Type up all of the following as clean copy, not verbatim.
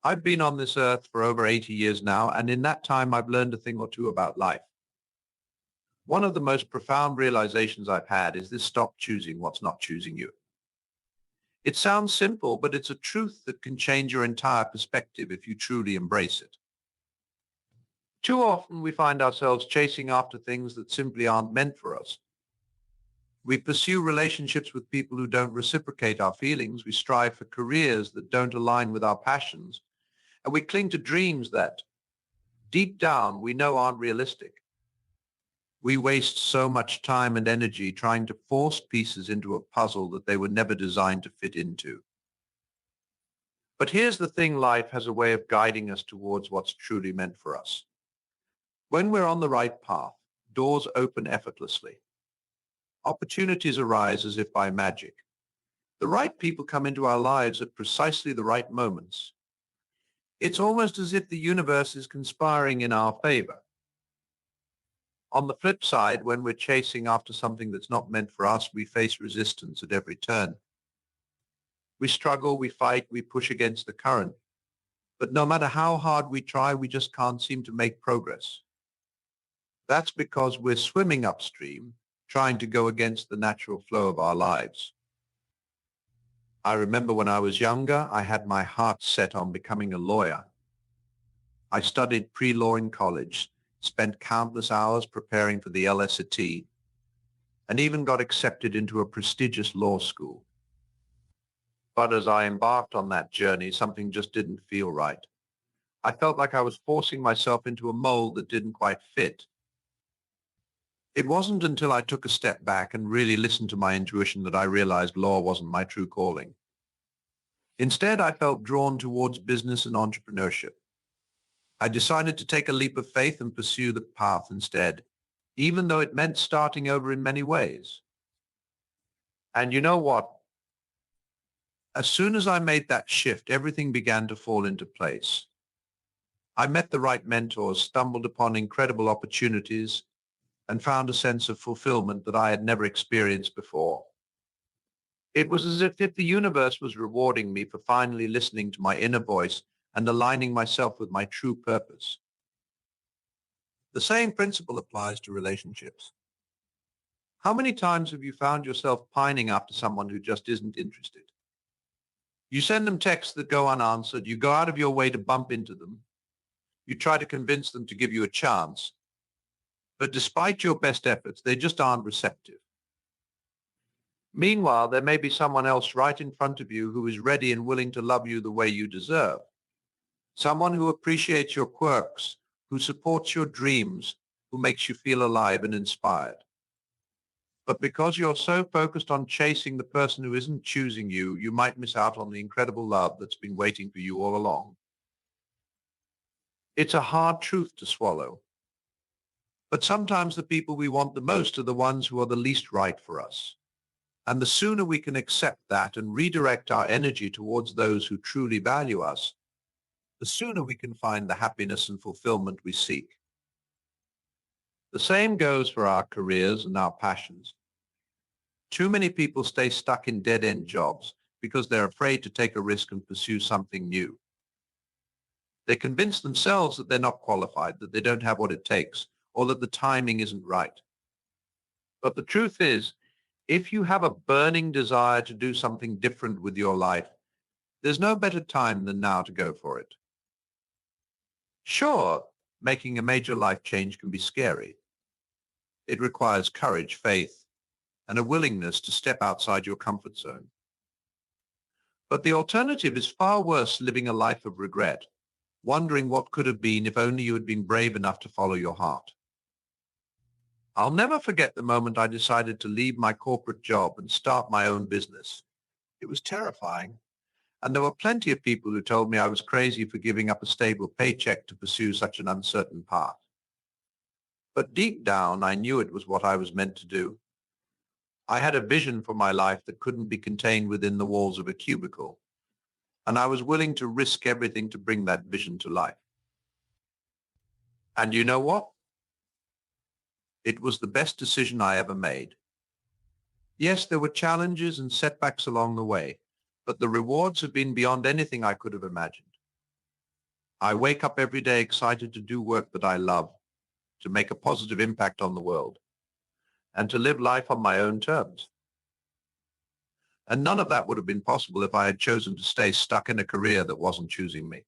I've been on this earth for over 80 years now, and in that time I've learned a thing or two about life. One of the most profound realizations I've had is this: stop choosing what's not choosing you. It sounds simple, but it's a truth that can change your entire perspective if you truly embrace it. Too often we find ourselves chasing after things that simply aren't meant for us. We pursue relationships with people who don't reciprocate our feelings. We strive for careers that don't align with our passions. And we cling to dreams that, deep down, we know aren't realistic. We waste so much time and energy trying to force pieces into a puzzle that they were never designed to fit into. But here's the thing: life has a way of guiding us towards what's truly meant for us. When we're on the right path, doors open effortlessly. Opportunities arise as if by magic. The right people come into our lives at precisely the right moments. It's almost as if the universe is conspiring in our favor. On the flip side, when we're chasing after something that's not meant for us, we face resistance at every turn. We struggle, we fight, we push against the current. But no matter how hard we try, we just can't seem to make progress. That's because we're swimming upstream, trying to go against the natural flow of our lives. I remember when I was younger, I had my heart set on becoming a lawyer. I studied pre-law in college, spent countless hours preparing for the LSAT, and even got accepted into a prestigious law school. But as I embarked on that journey, something just didn't feel right. I felt like I was forcing myself into a mold that didn't quite fit. It wasn't until I took a step back and really listened to my intuition that I realized law wasn't my true calling. Instead, I felt drawn towards business and entrepreneurship. I decided to take a leap of faith and pursue the path instead, even though it meant starting over in many ways. And you know what? As soon as I made that shift, everything began to fall into place. I met the right mentors, stumbled upon incredible opportunities, and found a sense of fulfillment that I had never experienced before. It was as if the universe was rewarding me for finally listening to my inner voice and aligning myself with my true purpose. The same principle applies to relationships. How many times have you found yourself pining after someone who just isn't interested? You send them texts that go unanswered, you go out of your way to bump into them, you try to convince them to give you a chance, but despite your best efforts, they just aren't receptive. Meanwhile, there may be someone else right in front of you who is ready and willing to love you the way you deserve. Someone who appreciates your quirks, who supports your dreams, who makes you feel alive and inspired. But because you're so focused on chasing the person who isn't choosing you, you might miss out on the incredible love that's been waiting for you all along. It's a hard truth to swallow. But sometimes the people we want the most are the ones who are the least right for us. And the sooner we can accept that and redirect our energy towards those who truly value us, the sooner we can find the happiness and fulfillment we seek. The same goes for our careers and our passions. Too many people stay stuck in dead-end jobs because they're afraid to take a risk and pursue something new. They convince themselves that they're not qualified, that they don't have what it takes, or that the timing isn't right. But the truth is, if you have a burning desire to do something different with your life, there's no better time than now to go for it. Sure, making a major life change can be scary. It requires courage, faith, and a willingness to step outside your comfort zone. But the alternative is far worse: living a life of regret, wondering what could have been if only you had been brave enough to follow your heart. I'll never forget the moment I decided to leave my corporate job and start my own business. It was terrifying, and there were plenty of people who told me I was crazy for giving up a stable paycheck to pursue such an uncertain path. But deep down, I knew it was what I was meant to do. I had a vision for my life that couldn't be contained within the walls of a cubicle, and I was willing to risk everything to bring that vision to life. And you know what? It was the best decision I ever made. Yes, there were challenges and setbacks along the way, but the rewards have been beyond anything I could have imagined. I wake up every day excited to do work that I love, to make a positive impact on the world, and to live life on my own terms. And none of that would have been possible if I had chosen to stay stuck in a career that wasn't choosing me.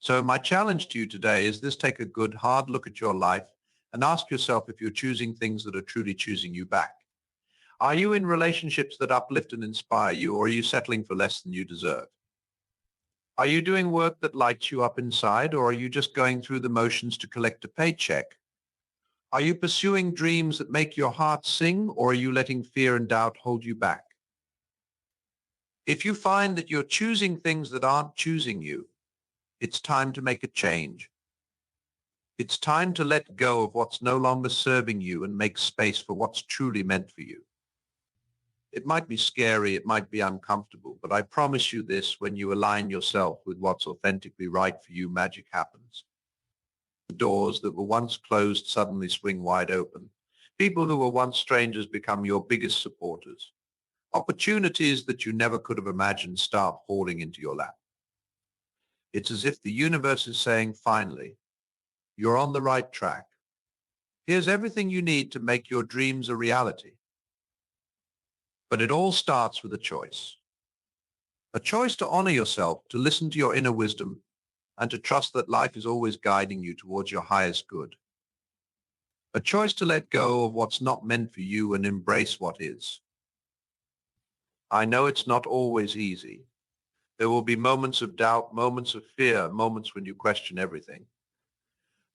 So my challenge to you today is this: take a good, hard look at your life and ask yourself if you're choosing things that are truly choosing you back. Are you in relationships that uplift and inspire you, or are you settling for less than you deserve? Are you doing work that lights you up inside, or are you just going through the motions to collect a paycheck? Are you pursuing dreams that make your heart sing, or are you letting fear and doubt hold you back? If you find that you're choosing things that aren't choosing you, it's time to make a change. It's time to let go of what's no longer serving you and make space for what's truly meant for you. It might be scary, it might be uncomfortable, but I promise you this: when you align yourself with what's authentically right for you, magic happens. The doors that were once closed suddenly swing wide open. People who were once strangers become your biggest supporters. Opportunities that you never could have imagined start falling into your lap. It's as if the universe is saying, finally, you're on the right track. Here's everything you need to make your dreams a reality. But it all starts with a choice. A choice to honor yourself, to listen to your inner wisdom, and to trust that life is always guiding you towards your highest good. A choice to let go of what's not meant for you and embrace what is. I know it's not always easy. There will be moments of doubt, moments of fear, moments when you question everything.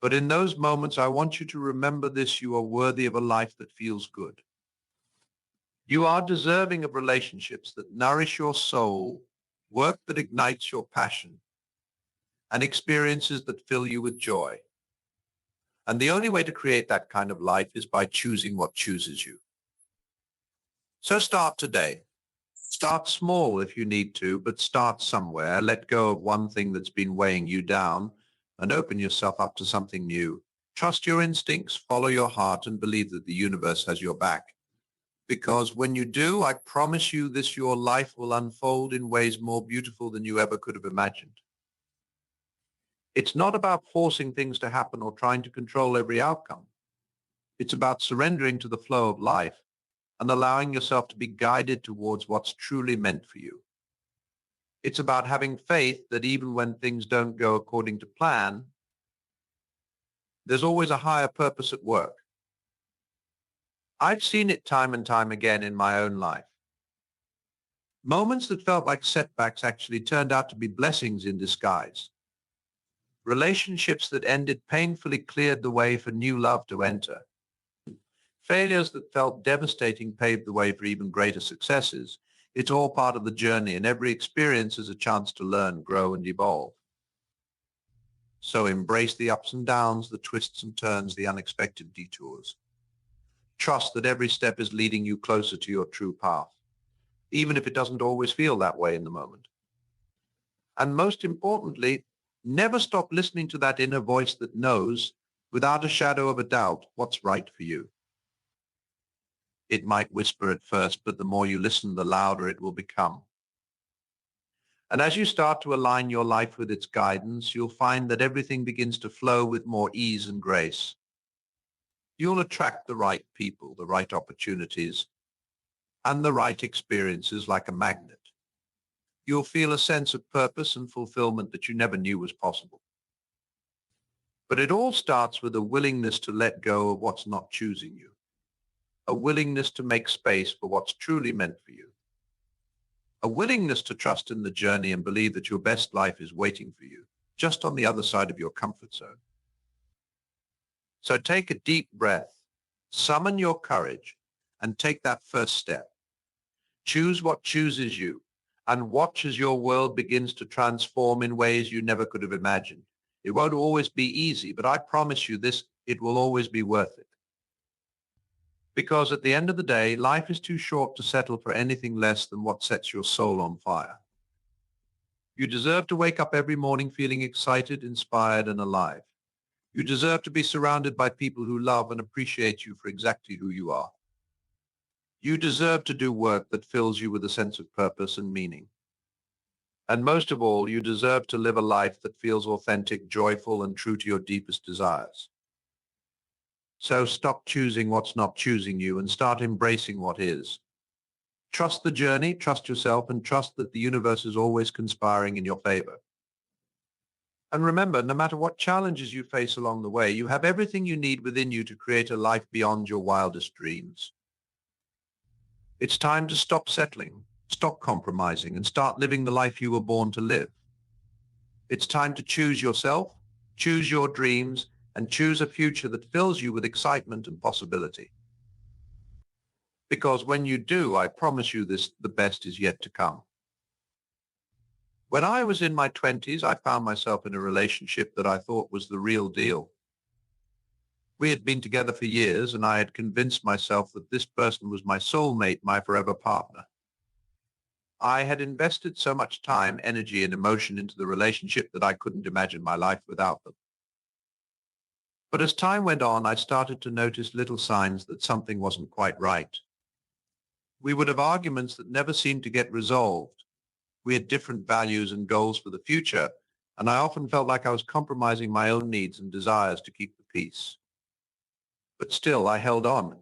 But in those moments, I want you to remember this: you are worthy of a life that feels good. You are deserving of relationships that nourish your soul, work that ignites your passion, and experiences that fill you with joy. And the only way to create that kind of life is by choosing what chooses you. So start today. Start small if you need to, but start somewhere. Let go of one thing that's been weighing you down and open yourself up to something new. Trust your instincts, follow your heart, and believe that the universe has your back. Because when you do, I promise you this: your life will unfold in ways more beautiful than you ever could have imagined. It's not about forcing things to happen or trying to control every outcome. It's about surrendering to the flow of life and allowing yourself to be guided towards what's truly meant for you. It's about having faith that even when things don't go according to plan, there's always a higher purpose at work. I've seen it time and time again in my own life. Moments that felt like setbacks actually turned out to be blessings in disguise. Relationships that ended painfully cleared the way for new love to enter. Failures that felt devastating paved the way for even greater successes. It's all part of the journey, and every experience is a chance to learn, grow, and evolve. So embrace the ups and downs, the twists and turns, the unexpected detours. Trust that every step is leading you closer to your true path, even if it doesn't always feel that way in the moment. And most importantly, never stop listening to that inner voice that knows, without a shadow of a doubt, what's right for you. It might whisper at first, but the more you listen, the louder it will become. And as you start to align your life with its guidance, you'll find that everything begins to flow with more ease and grace. You'll attract the right people, the right opportunities, and the right experiences like a magnet. You'll feel a sense of purpose and fulfillment that you never knew was possible. But it all starts with a willingness to let go of what's not choosing you, a willingness to make space for what's truly meant for you, a willingness to trust in the journey and believe that your best life is waiting for you, just on the other side of your comfort zone. So take a deep breath, summon your courage, and take that first step. Choose what chooses you, and watch as your world begins to transform in ways you never could have imagined. It won't always be easy, but I promise you this: it will always be worth it. Because at the end of the day, life is too short to settle for anything less than what sets your soul on fire. You deserve to wake up every morning feeling excited, inspired, and alive. You deserve to be surrounded by people who love and appreciate you for exactly who you are. You deserve to do work that fills you with a sense of purpose and meaning. And most of all, you deserve to live a life that feels authentic, joyful, and true to your deepest desires. So stop choosing what's not choosing you and start embracing what is. Trust the journey, trust yourself, and trust that the universe is always conspiring in your favor. And remember, no matter what challenges you face along the way, you have everything you need within you to create a life beyond your wildest dreams. It's time to stop settling, stop compromising, and start living the life you were born to live. It's time to choose yourself, choose your dreams, and choose a future that fills you with excitement and possibility. Because when you do, I promise you this, the best is yet to come. When I was in my 20s, I found myself in a relationship that I thought was the real deal. We had been together for years, and I had convinced myself that this person was my soulmate, my forever partner. I had invested so much time, energy, and emotion into the relationship that I couldn't imagine my life without them. But as time went on, I started to notice little signs that something wasn't quite right. We would have arguments that never seemed to get resolved. We had different values and goals for the future, and I often felt like I was compromising my own needs and desires to keep the peace. But still, I held on,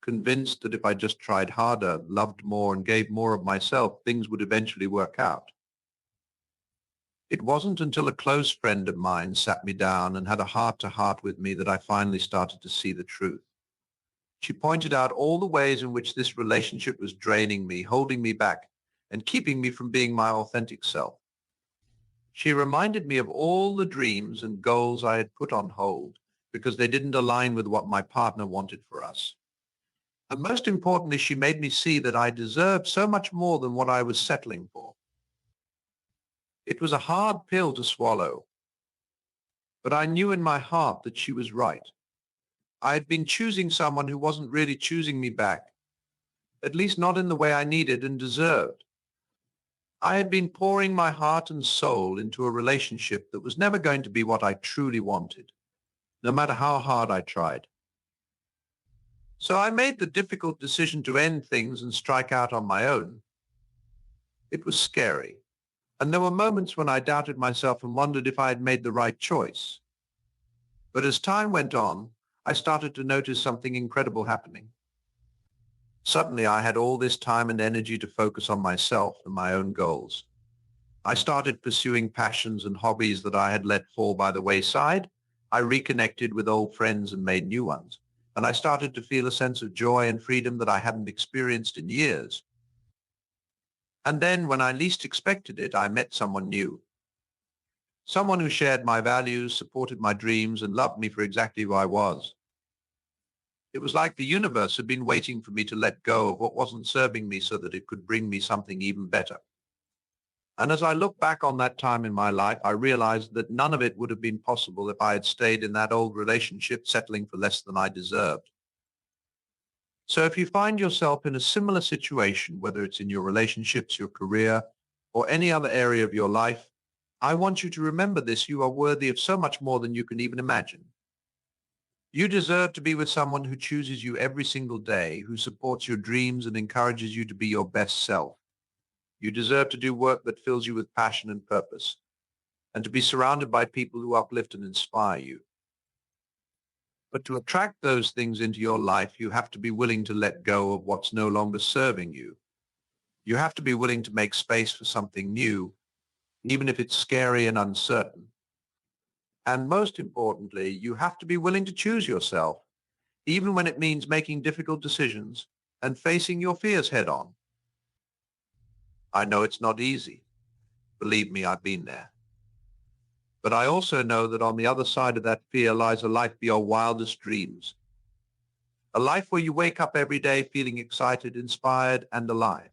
convinced that if I just tried harder, loved more, and gave more of myself, things would eventually work out. It wasn't until a close friend of mine sat me down and had a heart-to-heart with me that I finally started to see the truth. She pointed out all the ways in which this relationship was draining me, holding me back, and keeping me from being my authentic self. She reminded me of all the dreams and goals I had put on hold because they didn't align with what my partner wanted for us. And most importantly, she made me see that I deserved so much more than what I was settling for. It was a hard pill to swallow, but I knew in my heart that she was right. I had been choosing someone who wasn't really choosing me back, at least not in the way I needed and deserved. I had been pouring my heart and soul into a relationship that was never going to be what I truly wanted, no matter how hard I tried. So I made the difficult decision to end things and strike out on my own. It was scary, and there were moments when I doubted myself and wondered if I had made the right choice. But as time went on, I started to notice something incredible happening. Suddenly, I had all this time and energy to focus on myself and my own goals. I started pursuing passions and hobbies that I had let fall by the wayside. I reconnected with old friends and made new ones. And I started to feel a sense of joy and freedom that I hadn't experienced in years. And then, when I least expected it, I met someone new. Someone who shared my values, supported my dreams, and loved me for exactly who I was. It was like the universe had been waiting for me to let go of what wasn't serving me so that it could bring me something even better. And as I look back on that time in my life, I realized that none of it would have been possible if I had stayed in that old relationship, settling for less than I deserved. So if you find yourself in a similar situation, whether it's in your relationships, your career, or any other area of your life, I want you to remember this. You are worthy of so much more than you can even imagine. You deserve to be with someone who chooses you every single day, who supports your dreams and encourages you to be your best self. You deserve to do work that fills you with passion and purpose, and to be surrounded by people who uplift and inspire you. But to attract those things into your life, you have to be willing to let go of what's no longer serving you. You have to be willing to make space for something new, even if it's scary and uncertain. And most importantly, you have to be willing to choose yourself, even when it means making difficult decisions and facing your fears head on. I know it's not easy. Believe me, I've been there. But I also know that on the other side of that fear lies a life beyond wildest dreams. A life where you wake up every day feeling excited, inspired, and alive.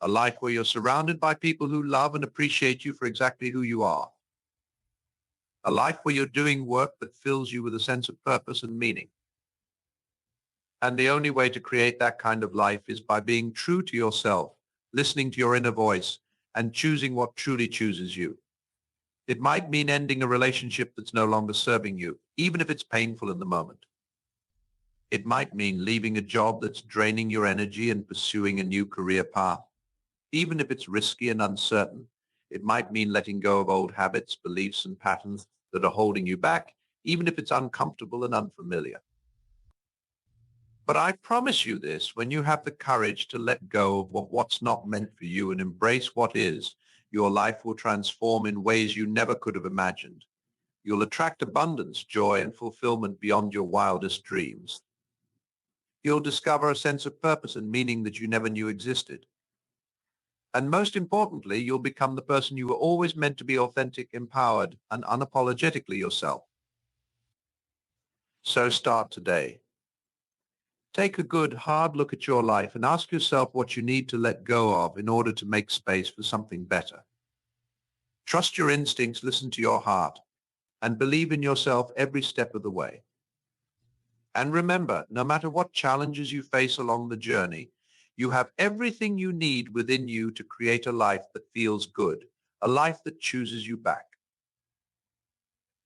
A life where you're surrounded by people who love and appreciate you for exactly who you are. A life where you're doing work that fills you with a sense of purpose and meaning. And the only way to create that kind of life is by being true to yourself, listening to your inner voice, and choosing what truly chooses you. It might mean ending a relationship that's no longer serving you, even if it's painful in the moment. It might mean leaving a job that's draining your energy and pursuing a new career path. Even if it's risky and uncertain, it might mean letting go of old habits, beliefs, and patterns that are holding you back, even if it's uncomfortable and unfamiliar. But I promise you this, when you have the courage to let go of what's not meant for you and embrace what is, your life will transform in ways you never could have imagined. You'll attract abundance, joy, and fulfillment beyond your wildest dreams. You'll discover a sense of purpose and meaning that you never knew existed. And most importantly, you'll become the person you were always meant to be: authentic, empowered, and unapologetically yourself. So start today. Take a good, hard look at your life and ask yourself what you need to let go of in order to make space for something better. Trust your instincts, listen to your heart, and believe in yourself every step of the way. And remember, no matter what challenges you face along the journey, you have everything you need within you to create a life that feels good, a life that chooses you back.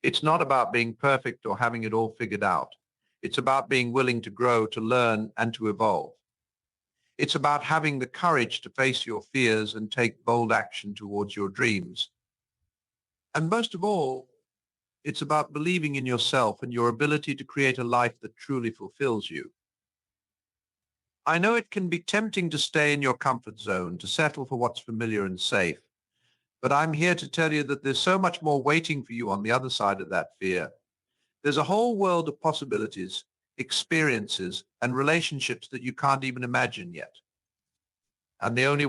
It's not about being perfect or having it all figured out. It's about being willing to grow, to learn, and to evolve. It's about having the courage to face your fears and take bold action towards your dreams. And most of all, it's about believing in yourself and your ability to create a life that truly fulfills you. I know it can be tempting to stay in your comfort zone, to settle for what's familiar and safe, but I'm here to tell you that there's so much more waiting for you on the other side of that fear. There's a whole world of possibilities, experiences, and relationships that you can't even imagine yet. And the only